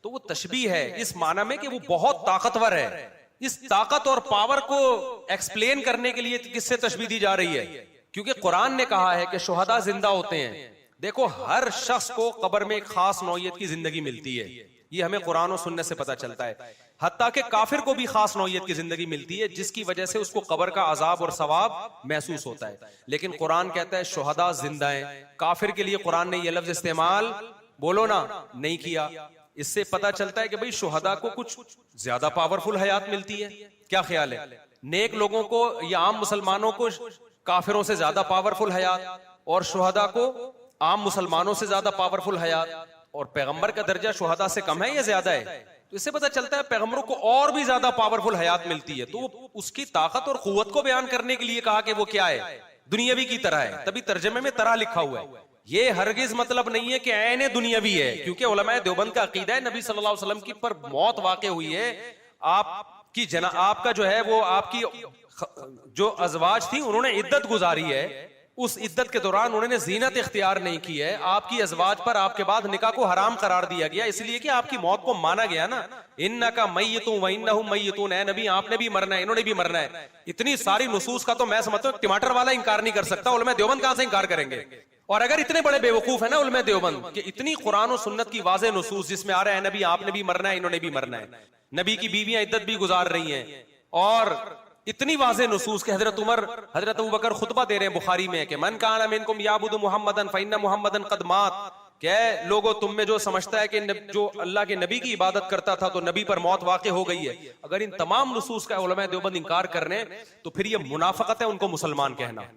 तो वो तशबीह है इस माना में कि वो बहुत ताकतवर है। इस ताकत और पावर को एक्सप्लेन करने के लिए किससे तशबीह दी जा रही है? क्योंकि कुरान ने कहा है कि शुहदा जिंदा होते हैं। देखो, हर शख्स को कब्र में एक खास नौइयत की जिंदगी मिलती है, ये हमें कुरान और सुन्नत से पता चलता है। हत्ता कि काफिर को भी खास नौइयत की जिंदगी मिलती है, जिसकी वजह से उसको कब्र का अजाब और सवाब महसूस होता है। लेकिन कुरान कहता है शुहदा जिंदा हैं। काफिर के लिए कुरान ने यह लफ्ज इस्तेमाल, बोलो ना, नहीं किया। इससे पता चलता है कि भाई शुहदा को कुछ ज्यादा पावरफुल हयात मिलती है। क्या ख्याल है? नेक लोगों को या आम मुसलमानों को काफिरों से ज्यादा पावरफुल हयात, और शुहदा को आम मुसलमानों से ज्यादा पावरफुल हयात, और पैगंबर का दर्जा शुहदा से कम है या ज्यादा है? तो इससे पता चलता है पैगंबरों को और भी ज्यादा पावरफुल हयात मिलती है। तो उसकी ताकत और कुव्वत को बयान करने के लिए कहा कि वो क्या है, दुनियावी की तरह है। तभी तर्जमे में तरह लिखा हुआ है। ये हरगिज मतलब नहीं है कि ऐने दुनियावी है, क्योंकि उलमा देवबंद का अकीदा है नबी सल्लल्लाहु अलैहि वसल्लम की पर मौत वाक़ हुई है, आपका जो है वो आपकी जो अज़वाज थी उन्होंने इद्दत गुजारी है, उस इद्दत के दौरान उन्होंने ज़ीनत इख्तियार नहीं की है। आपकी अज़वाज पर आपके बाद निकाह को हराम करार दिया गया, इसलिए कि आपकी मौत को माना गया ना। इन्नका मय्यतुन व इन्नहुम मय्यतून, ऐ नबी आपने भी मरना है, इन्होंने भी मरना है। इतनी सारी नुसूस का तो मैं समझता हूं टमाटर वाला इंकार नहीं कर सकता, उलमा देवबंद कहां से इंकार करेंगे? और अगर इतने बड़े बेवकूफ है ना उलमा देवबंद कि इतनी कुरान और सुन्नत की वाज़ेह नुसूस जिसमें आ रहा है नबी आपने भी मरना है, इन्होंने भी मरना है, नबी की बीवियां इद्दत भी गुजार रही हैं, और इतनी वाज़ेह नुसूस के हजरत उमर हजरत अबू बकर खुतबा दे रहे हैं बुखारी में कि मन काना मिनकुम याबुदु मुहम्मदन फइन्ना मुहम्मदन कद मात, क्या लोगों तुम में जो समझता है कि जो अल्लाह के नबी की इबादत करता था तो नबी पर मौत वाक़ हो गई है। अगर इन तमाम नुसूस का उलमा देवबंद इंकार कर रहे हैं तो फिर ये मुनाफिकत है उनको मुसलमान कहना।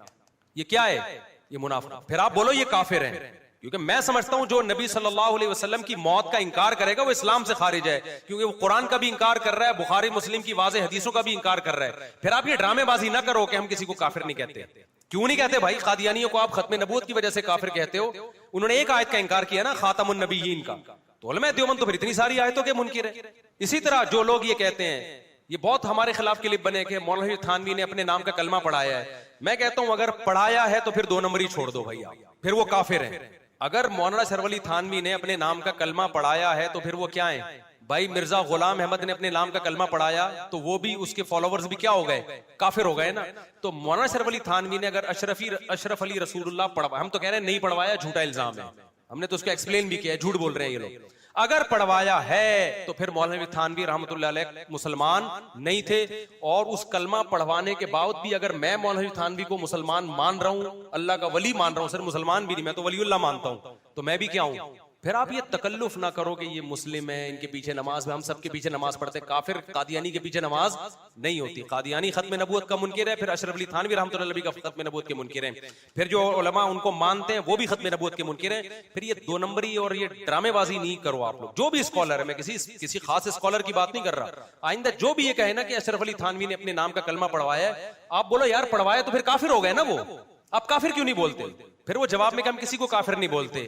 ये क्या है? ये मुनाफिक। फिर आप बोलो ये काफिर हैं, क्योंकि मैं समझता हूं जो नबी सल्लल्लाहु अलैहि वसल्लम की मौत का इंकार करेगा वो इस्लाम से खारिज है, क्योंकि वो कुरान का भी इंकार कर रहा है, बुखारी मुस्लिम की वाज़ेह हदीसों का भी इंकार कर रहा है। फिर आप ये ड्रामेबाजी ना करो कि हम किसी को काफिर नहीं कहते। क्यों नहीं कहते भाई? कादियानियों को आप खत्म नबूवत की वजह से काफिर कहते हो, उन्होंने एक आयत का इंकार किया ना, खातमुन नबिय्यीन का, तो उलमा देवबंद तो फिर इतनी सारी आयतों के मुनकिर है। इसी तरह जो लोग ये कहते हैं, ये बहुत हमारे खिलाफ क्लिप बने कि मौलवी थानवी ने अपने नाम का कलमा पढ़ाया है। मैं कहता हूं अगर पढ़ाया है तो फिर 2 नंबर ही छोड़ दो भैया, फिर वो काफिर है। अगर मौलाना शरवली थानवी ने अपने नाम का कलमा पढ़ाया है तो फिर वो क्या है भाई? मिर्जा गुलाम अहमद ने अपने नाम का कलमा पढ़ाया तो वो भी, उसके फॉलोवर्स भी क्या हो गए? काफिर हो गए ना। तो मौलाना शरवली थानवी ने अगर अशरफ अली रसूलुल्लाह पढ़वाया, हम तो कह रहे हैं नहीं पढ़वाया, झूठा इल्जाम है, हमने तो उसको एक्सप्लेन भी किया है, झूठ बोल रहे हैं ये लोग। अगर पढ़वाया है तो फिर मौलवी थानवी रहमतुल्लाह अलैह मुसलमान नहीं थे, और उस कलमा पढ़वाने के बाद भी अगर मैं मौलवी थानवी को मुसलमान मान रहा हूं, अल्लाह का वली मान रहा हूं, सिर्फ मुसलमान भी नहीं, मैं तो वलीउल्लाह मानता हूं, तो मैं भी क्या हूं? फिर आप ये तकल्लुफ ना करो कि ये मुस्लिम है, इनके पीछे नमाज में, हम सबके पीछे नमाज पढ़ते। काफिर कादियानी के पीछे नमाज नहीं होती। कादियानी खत्म नबूवत का मुनकिर है, फिर अशरफ अली थानवी रहमतुल्लाह अलैह का खत्म नबूवत के मुनकिर हैं, फिर जो उलमा उनको मानते हैं वो भी खत्म नबूवत के मुनकिर हैं। फिर ये 2 नंबरी और ये ड्रामेबाजी नहीं करो आप लोग। जो भी स्कॉलर है, मैं किसी खास स्कॉलर की बात नहीं कर रहा, आइंदा जो भी ये कहे ना कि अशरफ अली थानवी ने अपने नाम का कलमा पढ़वाया है, आप बोलो यार पढ़वाया तो फिर काफिर हो गए ना वो, आप काफिर क्यों नहीं बोलते? फिर वो जवाब में कि हम किसी को काफिर नहीं बोलते,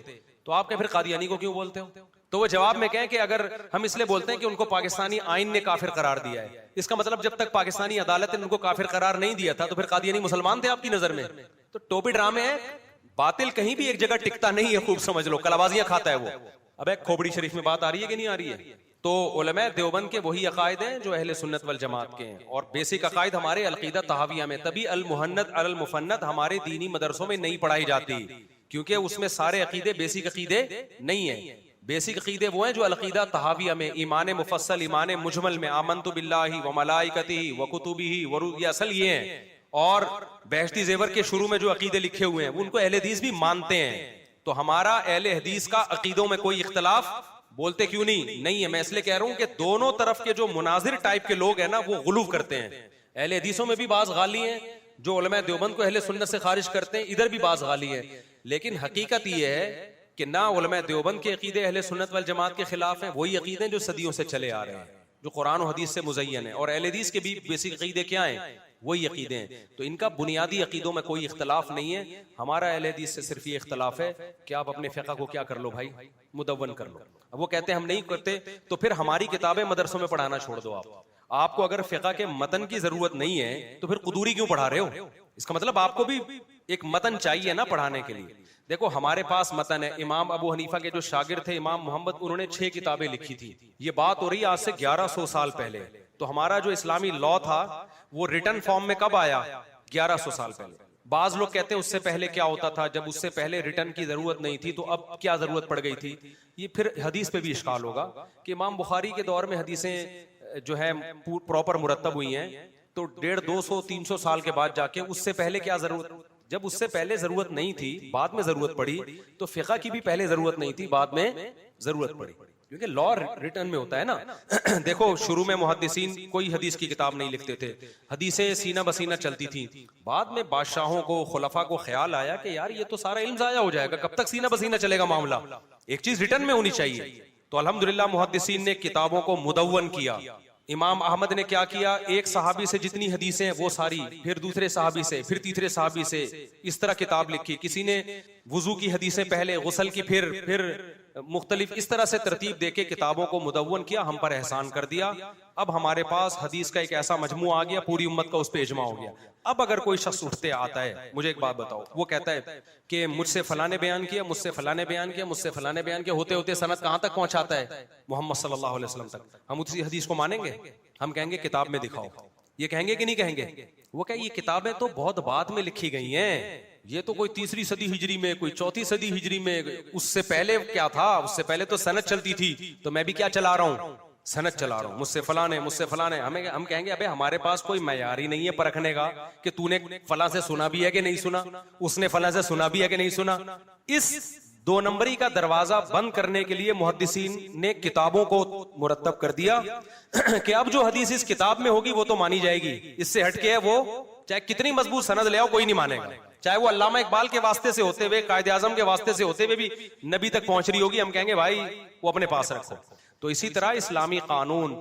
तो आप क्या फिर कादियानी को क्यों बोलते हो? तो वो जवाब में कहें कि अगर हम इसलिए बोलते हैं कि उनको पाकिस्तानी आईन ने काफिर करार दिया है, इसका मतलब जब तक पाकिस्तानी अदालत ने उनको काफिर करार नहीं दिया था तो फिर कादियानी मुसलमान थे आपकी नजर में? तो टोपी ड्रामे है, बातिल कहीं भी एक जगह टिकता नहीं है, खूब समझ लो, कलाबाजियां खाता है वो। अब एक खोपड़ी शरीफ में बात आ रही है कि नहीं आ रही है? तो उलमा देवबंद के वही अकायद हैं जो अहले सुन्नत वल जमात के हैं, और बेसिक अकायद हमारे अलकीदा तहाविया में। तभी अल मुहन्नद अल मुफन्नद हमारे दीनी मदरसों में नहीं पढ़ाई जाती, क्योंकि उसमें सारे अकीदे बेसिक अकीदे नहीं है। बेसिक अकीदे वो हैं जो अलकीदा तहाविया में, ईमान मुफस्सल, ईमान मुजमल में, आमन्तु बिल्लाहि व मलाइकतिहि व कुतुबिहि व ये असल ये हैं। और बहश्ती ज़ेवर के शुरू में जो अकीदे लिखे हुए हैं उनको अहले हदीस भी मानते हैं। तो हमारा अहले हदीस का अकीदों में कोई इख्तलाफ बोलते क्यों नहीं है। मैं इसलिए कह रहा हूं कि दोनों तरफ के जो मुनाजिर टाइप के लोग हैं ना वो गुलूव करते हैं। अहले हदीसों में भी बाज गाली हैं जो उलमा देवबंद को अहले सुन्नत से खारिज करते हैं, इधर भी बाज गाली है। लेकिन हकीकत ये है कि ना उलमा देवबंद के अकीदे अहले सुन्नत वल जमात के खिलाफ हैं, वही अकीदे जो सदियों से चले आ रहे हैं, जो कुरान और हदीस से मुज़य्यन है। और अहले हदीस के भी बेसिक अकीदे क्या हैं? वही अकीदे हैं। तो इनका बुनियादी अकीदों में कोई इख्तलाफ नहीं है। हमारा अहले हदीस से सिर्फ ये इख्तलाफ है कि आप अपने फ़िक़्ह को क्या कर लो भाई, मुदव्वन कर लो। अब वो कहते हैं हम नहीं करते, तो फिर हमारी किताबें मदरसों में पढ़ाना छोड़ दो। आपको अगर फ़िक़्ह के मतन की जरूरत नहीं है तो फिर कुदूरी क्यों पढ़ा रहे हो? इसका मतलब आपको भी एक मतन चाहिए ना पढ़ाने के लिए। देखो हमारे पास मतन है, इमाम अबू हनीफा के जो शागिर्द थे इमाम मोहम्मद, उन्होंने 6 किताबें लिखी थी। ये बात हो रही है आज से 1100 साल पहले। तो हमारा जो इस्लामी लॉ था वो रिटर्न फॉर्म में कब आया? 1100 साल पहले। बाज लोग कहते हैं उससे पहले क्या होता था, जब उससे पहले रिटर्न की जरूरत नहीं थी तो अब क्या जरूरत पड़ गई थी। ये फिर हदीस पे भी इश्काल होगा कि इमाम बुखारी के दौर में हदीसें जो है प्रॉपर मुरतब हुई हैं, तो 150, 200, 300 साल के बाद जाके उससे पहले क्या जरूरत, जब उससे पहले जरूरत नहीं थी बाद में जरूरत पड़ी, तो फिक़ह की भी पहले जरूरत नहीं थी बाद में जरूरत पड़ी, क्योंकि लॉ रिटर्न में होता है ना। देखो शुरू में मुहद्दिसीन कोई हदीस की किताब नहीं लिखते थे, हदीसें सीना बसीना चलती थी। बाद में बादशाहों को, खुलफा को ख्याल आया कि यार ये तो सारा इल्म ज़ाया हो जाएगा, कब तक सीना बसीना चलेगा मामला, एक चीज रिटर्न में होनी चाहिए। तो अल्हम्दुलिल्लाह मुहद्दिसीन ने किताबों को मुदव्वन किया। इमाम अहमद ने क्या किया, एक सहाबी से जितनी हदीसें वो सारी, फिर दूसरे सहाबी से, फिर तीसरे सहाबी से, इस तरह किताब लिखी। किसी ने वुजू की हदीसें पहले, गुसल की फिर मुख्तलिफ, इस तरह से तरतीब देके किताबों को मुदव्वन किया, हम पर एहसान कर दिया। अब हमारे पास हदीस का एक ऐसा मजमू आ गया, पूरी उम्मत का उस पे इजमा हो गया। अब अगर कोई शख्स उठते आता है, मुझे एक बात बताओ, वो कहता है कि मुझसे फलाने बयान किया, मुझसे फलाने बयान किया, मुझसे फलाने बयान किया, होते होते सनद कहां तक पहुंचाता है? मोहम्मद सल्लल्लाहु अलैहि वसल्लम तक। हम उसी हदीस को मानेंगे? हम कहेंगे किताब में दिखाओ। ये कहेंगे कि नहीं कहेंगे? वो क्या, ये किताबें तो बहुत बाद में लिखी गई हैं, ये तो कोई 3री सदी हिजरी में, कोई 4थी सदी हिजरी में, उससे पहले क्या था, उससे पहले तो सनद चलती थी, तो मैं भी क्या चला रहा हूँ, सनद चला रहा हूँ, मुझसे फलाने, मुझसे फलाने। हम कहेंगे अबे हमारे पास कोई मयार ही नहीं है परखने का कि तूने फला से सुना भी है कि नहीं सुना, उसने फला से सुना भी है कि नहीं सुना। इस 2 नंबरी का दरवाजा बंद करने के लिए मुहद्दिसीन ने किताबों को मुरतब कर दिया कि अब जो हदीस इस किताब में होगी वो तो मानी जाएगी, इससे हटके है वो चाहे कितनी मजबूत सनद ले आओ कोई नहीं मानेगा, चाहे वो अल्लामा इकबाल के वास्ते से होते हुए, कायदे आजम के वास्ते से होते हुए भी नबी तक पहुंच रही होगी, हम कहेंगे भाई वो अपने पास रखो। तो इसी तरह इस्लामी कानून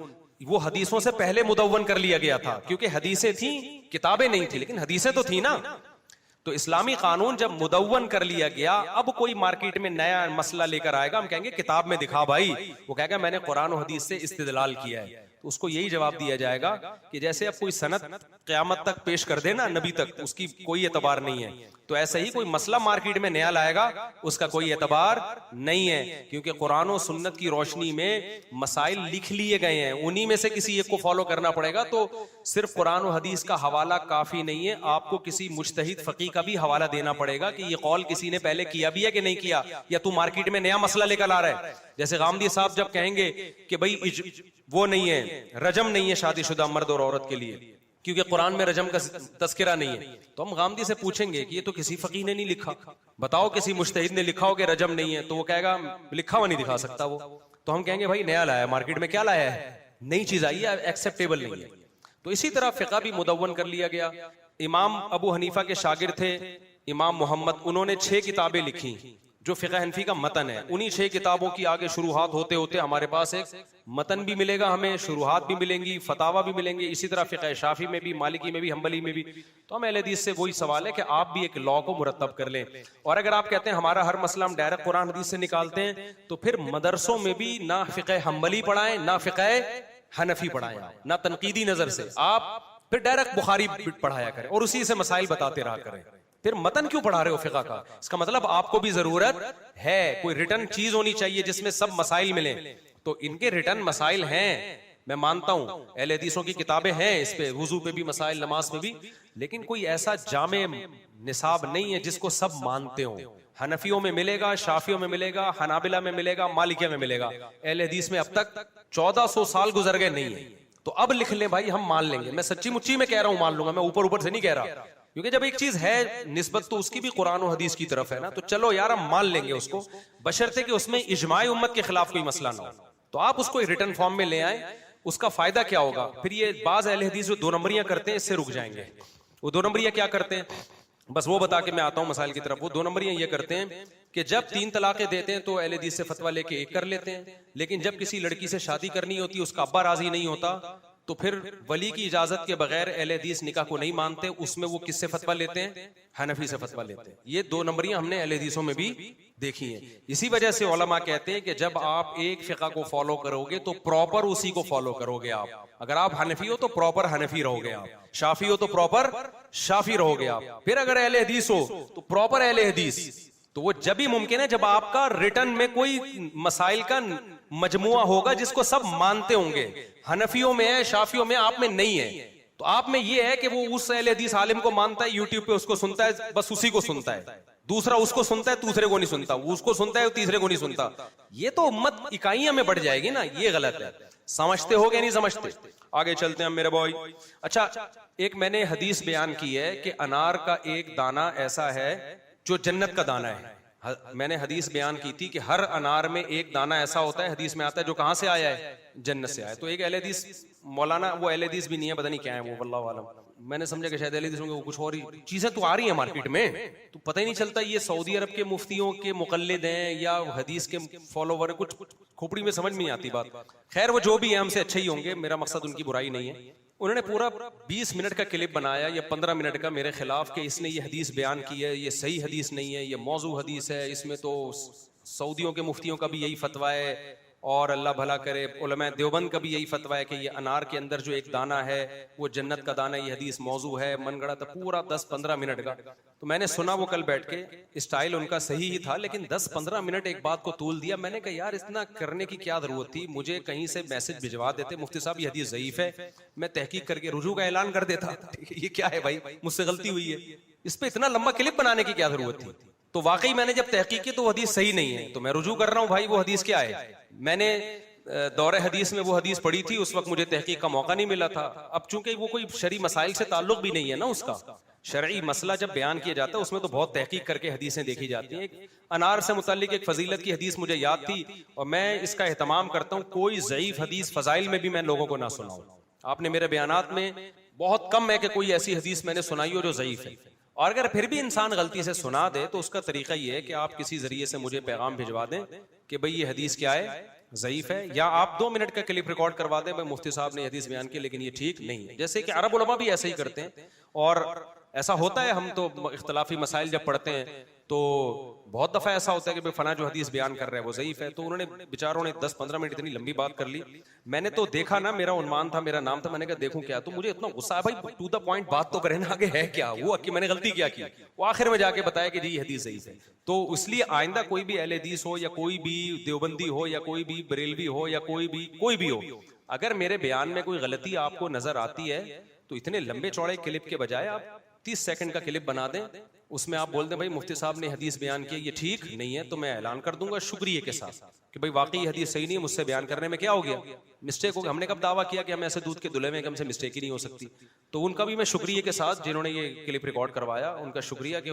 वो हदीसों से पहले मुदव्वन कर लिया गया था, क्योंकि हदीसें थी, किताबें नहीं थी, लेकिन हदीसें तो थी ना। तो इस्लामी कानून जब मुदव्वन कर लिया गया, अब कोई मार्केट में नया मसला लेकर आएगा, हम कहेंगे किताब में दिखा भाई, वो कहेगा मैंने कुरान और हदीस से इस्तिदलाल किया है। तो उसको यही जवाब दिया जाएगा कि जैसे अब कोई सनद क़यामत तक पेश कर देना नबी तक, उसकी कोई एतबार नहीं है, तो ऐसे ही कोई मसला मार्केट में नया लाएगा, उसका कोई एतबार नहीं है, क्योंकि कुरान और सुन्नत की रोशनी में मसाइल लिख लिए गए हैं, उन्हीं में से किसी एक को फॉलो करना पड़ेगा। तो सिर्फ कुरान और हदीस का हवाला काफी नहीं है, आपको किसी मुज्तहिद फकीह का भी हवाला देना पड़ेगा कि ये कौल किसी ने पहले किया भी है कि नहीं किया, या तू मार्केट में नया मसला लेकर आ रहा है। जैसे गामदी साहब जब कहेंगे कि भाई वो नहीं है, रजम नहीं है शादीशुदा मर्द और औरत के लिए, क्योंकि कुरान में रजम का तस्करा नहीं है, तो हम गामदी से पूछेंगे कि ये तो किसी फकीह ने नहीं लिखा, बताओ किसी मुज्तहिद ने लिखा हो कि रजम नहीं है, तो वो कहेगा लिखा हुआ नहीं दिखा सकता वो। तो हम कहेंगे भाई नया लाया, मार्केट में क्या लाया है, नई चीज आई है, एक्सेप्टेबल नहीं है। तो इसी तरह फिक़ह भी मुदव्वन कर लिया गया। इमाम अबू हनीफा के शागिर्द थे इमाम मोहम्मद, उन्होंने 6 किताबें लिखी जो फिक़ह हनफी का मतन है। उन्हीं 6 किताबों की आगे शुरुआत होते होते हमारे पास एक मतन भी मिलेगा, हमें शुरुआत भी मिलेंगी, फतावा भी मिलेंगे, इसी तरह फिक़ह शाफी में भी, मालिकी में भी, हम्बली में भी। तो हम अहले हदीस से वही सवाल है कि आप भी एक लॉ को मुरतब कर लें। और अगर आप कहते हैं हमारा हर मसला हम डायरेक्ट कुरान हदीस से निकालते हैं, तो फिर मदरसों में भी ना फिक़ह हम्बली पढ़ाएं, ना फिक़ह हनफी पढ़ाएं, ना तनकीदी नजर से, आप फिर डायरेक्ट बुखारी पढ़ाया करें और उसी से मसाइल बताते रहा करें। फिर मतन क्यों पढ़ा रहे हो फिक़ह का? इसका मतलब आपको भी जरूरत है, कोई रिटर्न चीज होनी चाहिए जिसमें सब मसाइल मिले। तो इनके रिटर्न मसाइल हैं, मैं मानता हूं, अहले हदीसों की किताबें हैं इस पे, वुजू पे भी मसाइल, नमाज में भी, लेकिन कोई ऐसा जामे निसाब नहीं है जिसको सब मानते हो। हनफियों में मिलेगा, शाफियों में मिलेगा, हनाबिला में मिलेगा, मालिकिया में मिलेगा, अहले हदीस में अब तक 1400 साल गुजर गए नहीं है। तो अब लिख लें भाई, हम मान लेंगे, मैं सच्ची मुच्ची में कह रहा हूं, मान लूंगा, मैं ऊपर ऊपर से नहीं कह रहा, क्योंकि जब एक चीज है निस्बत तो उसकी भी कुरान और हदीस की तरफ है ना, तो चलो यार हम मान लेंगे उसको, बशर्ते कि उसमें इजमाई उम्मत के खिलाफ कोई मसला ना हो। तो आप उसको रिटर्न फॉर्म में ले आए, उसका फायदा क्या होगा? फिर ये बाज अहले हदीस जो 2 नंबरियां करते हैं इससे रुक जाएंगे। वो 2 नंबरियां क्या करते हैं, बस वो बता के मैं आता हूं मसाइल की तरफ। वो 2 नंबरियां ये करते हैं कि जब 3 तलाकें देते हैं तो अहले हदीस से फतवा लेके 1 कर लेते हैं, लेकिन जब किसी लड़की से शादी करनी होती है, उसका अब्बा राजी नहीं होता, तो फिर वली की इजाजत के बगैर अहले हदीस निकाह को नहीं मानते, उसमें वो किससे फतवा लेते हैं? हनफी से फतवा लेते हैं। ये दो नंबरियां हमने अहले हदीसों में भी देखी हैं। इसी वजह से उलमा कहते हैं कि जब आप एक फिक़ा को फॉलो करोगे तो प्रॉपर उसी को फॉलो करोगे आप। अगर आप हनफी हो तो प्रॉपर हनफी रहोगे आप, शाफी हो तो प्रॉपर शाफी रहोगे आप, फिर अगर अहले हदीस हो तो प्रॉपर अहले हदीस। तो वो जब भी मुमकिन है जब आपका रिटर्न में कोई मसाइल का मजमुआ होगा जिसको सब मानते होंगे। हनफियों में है, शाफियों में, आप में नहीं है। तो आप में ये है कि वो उस अहले हदीस आलिम को मानता है, यूट्यूब पे उसको सुनता है, बस उसी को सुनता है, दूसरा उसको सुनता है, दूसरे को नहीं सुनता, उसको सुनता है, तीसरे को नहीं सुनता। ये तो उम्मत इकाइयां में बढ़ जाएगी ना, ये गलत है। समझते हो गए नहीं समझते? आगे चलते हैं मेरे बॉय। अच्छा, एक मैंने हदीस बयान की है कि अनार का एक दाना ऐसा है जो जन्नत का दाना है। मैंने हदीस बयान की थी कि हर अनार में एक दाना ऐसा होता है, हदीस में आता है, जो कहां से आया है? जन्नत से आया। तो एक अहले हदीस मौलाना, वो अहले हदीस भी नहीं है, पता नहीं क्या है वो, वल्लाहु आलम। मैंने समझा कि शायद अहले हदीस होंगे, वो कुछ और ही चीजें तो आ रही है मार्केट में, तो पता ही नहीं चलता ये सऊदी अरब के मुफ्तियों के मुकल्लिद हैं या हदीस के फॉलोवर, कुछ खोपड़ी में समझ में नहीं आती बात। खैर वो जो भी है हमसे अच्छे ही होंगे, मेरा मकसद उनकी बुराई नहीं है। उन्होंने पूरा 20 मिनट का क्लिप बनाया या 15 मिनट का मेरे खिलाफ कि इसने ये हदीस बयान की है, ये सही हदीस नहीं है, ये मौजू हदीस है, इसमें तो सऊदियों के मुफ्तियों का भी यही फतवा है और अल्लाह भला करे उलमा देवबंद का भी यही फतवा है कि ये अनार के अंदर जो एक दाना है वो जन्नत का दाना, ये हदीस मौजू है। मन गढ़ा था पूरा 10-15 मिनट का। तो मैंने सुना वो कल बैठ के, स्टाइल उनका सही ही था, लेकिन 10-15 मिनट एक बात को तूल दिया। मैंने कहा यार इतना करने की क्या जरूरत थी? मुझे कहीं से मैसेज भिजवा देते, मुफ्ती साहब ये हदीस ज़ईफ है, मैं तहकीक करके रुजू का ऐलान कर देता। ये क्या है भाई, मुझसे गलती हुई है, इस पे इतना लंबा क्लिप बनाने की क्या जरूरत थी? तो वाकई मैंने जब तहकीक की तो वो हदीस सही नहीं है, तो मैं रुजू कर रहा हूँ भाई वो हदीस क्या है। मैंने दौरे हदीस में वो हदीस पढ़ी थी, उस वक्त मुझे तहकीक का मौका नहीं मिला था। अब चूंकि वो कोई शरई मसाइल से ताल्लुक भी नहीं है ना उसका, शरई मसला जब बयान किया जाता है उसमें तो बहुत तहकीक करके हदीसें देखी जाती हैं। एक अनार से मुताल्लिक एक फजीलत की हदीस मुझे याद थी और मैं इसका एहतमाम करता हूँ कोई ज़ईफ हदीस फजाइल में भी मैं लोगों को ना सुनाऊं। आपने मेरे बयानात में बहुत कम है कि कोई ऐसी हदीस मैंने सुनाई हो जो ज़ईफ है। और अगर फिर भी इंसान गलती से सुना दे तो उसका तरीका ये है कि आप किसी जरिए से मुझे पैगाम भिजवा दें कि भाई ये हदीस क्या है, ज़ईफ है, या आप 2 मिनट का क्लिप रिकॉर्ड करवा दें, भाई मुफ्ती साहब ने हदीस बयान की लेकिन ये ठीक नहीं है। जैसे कि अरब उलमा भी ऐसे ही करते हैं और ऐसा होता है। हम तो इख्तलाफी मसाइल जब पढ़ते हैं तो बहुत दफा ऐसा होता है कि भाई फना जो हदीस बयान कर रहा है वो ज़ईफ है, तो उन्होंने बेचारों ने 10-15 मिनट इतनी लंबी बात कर ली। मैंने तो देखा ना, मेरा उन्मान था, मेरा नाम था, मैंने कहा देखूं क्या, तो मुझे इतना गुस्सा है भाई, टू द पॉइंट बात तो करें ना, आगे है क्या वो, कि मैंने गलती क्या की। वो आखिर में जाके बताया कि जी हदीस ज़ईफ है। तो इसलिए आइंदा कोई भी अहले हदीस हो या कोई भी देवबंदी हो या कोई भी बरेलवी हो या कोई भी हो, अगर मेरे बयान में कोई गलती आपको नजर आती है तो इतने लंबे चौड़े क्लिप के बजाय आप 30 सेकंड का क्लिप बना दें, उसमें आप बोल दें भाई मुफ्ती साहब ने हदीस बयान की, ये ठीक नहीं है, तो मैं ऐलान कर दूंगा शुक्रिया के साथ कि भाई वाकई हदीस सही नहीं है, मुझसे बयान करने में क्या हो गया, मिस्टेक हो गया। हमने कब दावा किया कि हम ऐसे दूध के दुले में कि हमसे मिस्टेक ही नहीं हो सकती। तो उनका भी मैं शुक्रिया के साथ, जिन्होंने ये क्लिप रिकॉर्ड करवाया, उनका शुक्रिया कि